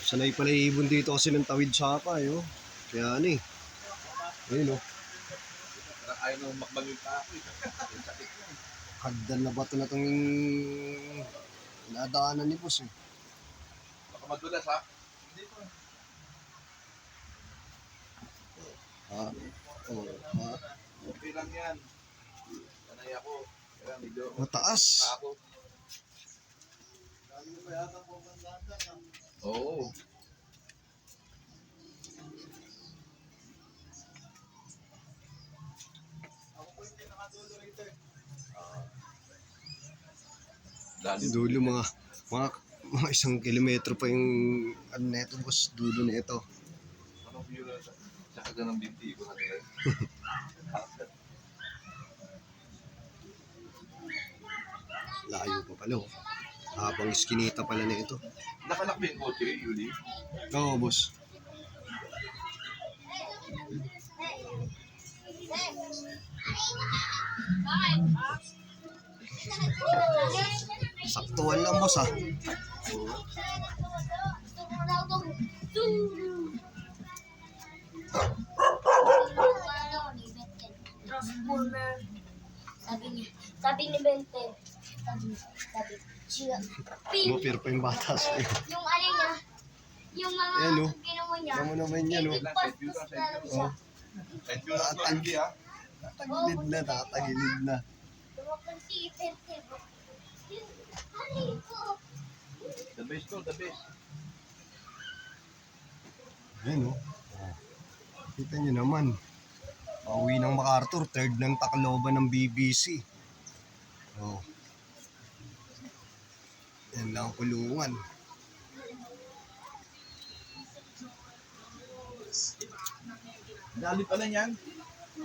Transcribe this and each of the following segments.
Sanay pala ibon dito kasi ng tawid sapa eh, oh. Kaya ano eh. Ayun oh. Ayaw nang makbang yung tao eh. Hagdan na bato na itong nadaanan ni boss eh. Baka madulas ha? Hindi po. Ha? Oh, ha? Okay lang yan. Sanay ako. Kaya medyo Mataas. ako. Oo. Dulo mga 1 kilometro pa yung ano na ito boss, dulo na ito. Anong view na sa kaganang binti ko natin? Layo pa pala oh. Habang iskinita pala na ito. Nakalak ba yung kotse, Yuli? Oo boss. Saktuhan lang boss ah. Sabi ni Bente, sabi, siya, Bumapir pa yung bata sa'yo. yung ano niya, yung mga Ayan, oh. ginawa niya, Alam mo naman yan oh. ipipastos na lang siya. Kahit yun lang to, hindi ha? Tatagilid na. Tumakang si Bente, bro. Ano ito? The best to, the best. Ayan oh. Kita nyo naman. Pauwi ng MacArthur, third ng Tacloban ng BBC. Oh. Yan lang ang kulungan. Dali pala niyan.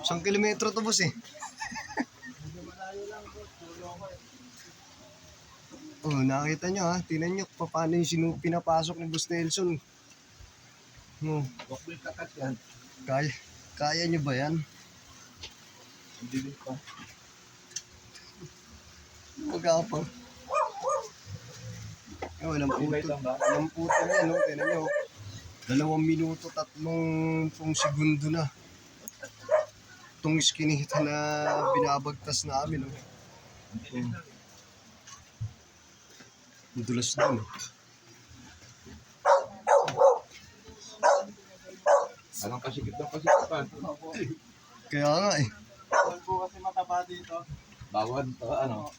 1 kilometro to boss eh. Oh, nakita nyo ha. Tingnan nyo paano yung pinapasok ni Boss Nelson. Oh, Huwag mo yung kakat yan. kaya nyo ba yan? Hindi din pa. Magapang. Eh, walang puto. Walang puto na yan, oh. Tingnan nyo. 2 minuto, 3 segundo na. Itong skinita na binabagtas namin, oh. Ang dulas doon, oh. Alang pasikip ng pasikip pa. Kaya nga eh. Bawal po kasi mataba dito. Bawal to, ano?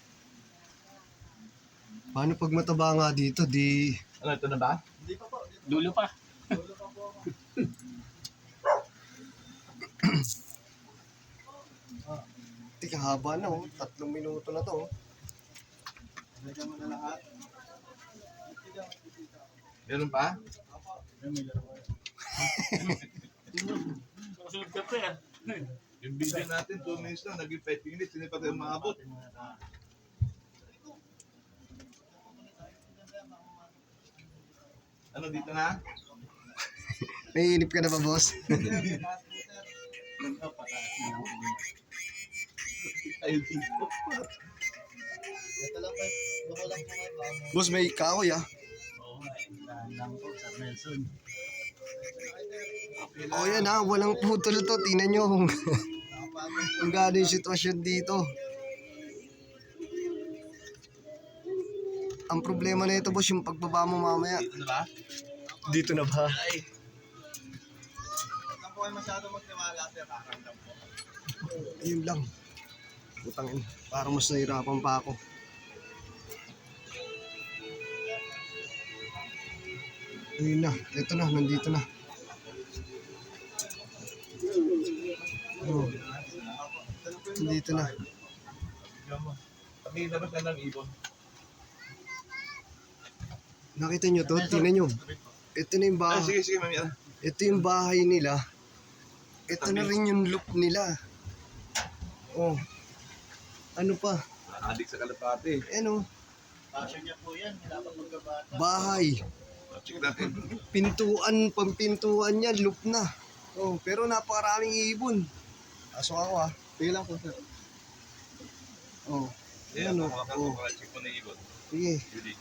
Paano pag mataba nga dito, di... Ano, ito na ba? Hindi pa po. Dulo pa. Dulo pa po ako. Tika, haba na oh. 3 minuto na to oh. Lagyan mo na lahat. Meron pa? May laro. Susunod ka pa yan. Yung video natin, 2 minutes lang, naging 5 minutes, hindi pa tayo maabot. Ano, dito na? Naiinip ka na ba, boss? Ayun dito. Ito lang po. Bako lang po kayo. Boss, may kahoy ah. Oo, lang po sa Nelson. Oh yan ah, walang putol to. Tingnan nyo kung gaano yung sitwasyon dito. Ang problema na ito, boss, yung pagbaba mo mamaya. Dito na ba? Dito na ba? Ay, Huwag lang po kayo masyado magtiwala sir. Kakandam po. Ayun lang. Putangin. Parang mas nahirapan pa ako. Ayun na. Ito na. Nandito na. Oh. Nandito na. kami labas na ng ibon. Nakita nyo to? Tingnan nyo. Ito na yung Ah, bahay. sige, sige, mami. Ito yung bahay nila. Ito na rin yung loop nila. Oh. Ano pa? Adik sa kalapate. Ano? Passion niya po yan. Dapat magkabata. Bahay. Check natin. Pintuan, pampintuan niya, loop na. Oh, pero napakaraming ibon. Asok ako ah. Sige lang po sir. Oh. Ayan, Ano? mga Oh. check mo na ibon. Sige. Judy,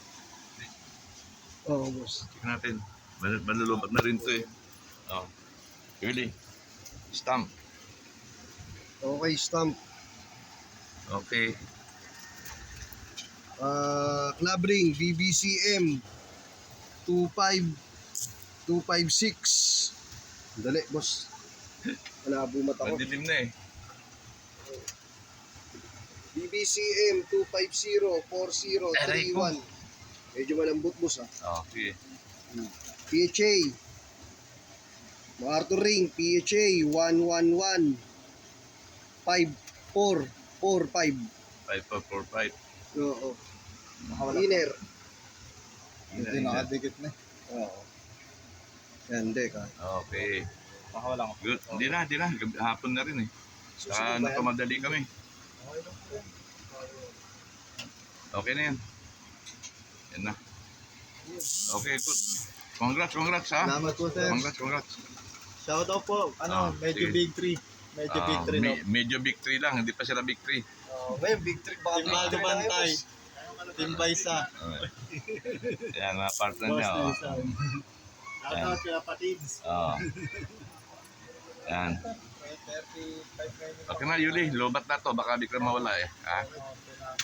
Oh, boss. check natin. Malulubat na rin to eh. Oh. Yuli. Stamp. Okay, stamp. Okay. Club ring, BBCM 25256. Dali, boss. Malabo mata ko. Madilim na eh. BBCM 2504031. Medyo malambot, boss, ah. Okay. PHA. MacArthur ring, PHA 1115445. 5445. Oo. Nakawala. Inner. Hindi nakadikit na. Oo. Yan, hindi ka. Okay. Nakawala ko. Good. Hindi na. Hapon na rin eh. Susunod ba yan? Nakamadali kami. Okay na yan. Yan na. Okay, good. Congrats ha. Salamat po, sir. Congrats. Shout out po. Medyo sige. big 3. Medyo big 3 no. Medyo big 3 lang. Hindi pa sila big 3. Ngayon, big trick. Baka Team Baldo Bantay. Team Baisa. Yan, mga partner Boss niya. Oh. Nelson. Shout out kaya Patids. Oh. Yan. 35 minutes. Okay na, Yuli. Lobat na to. Baka di ka mawala eh. Ha? Okay na.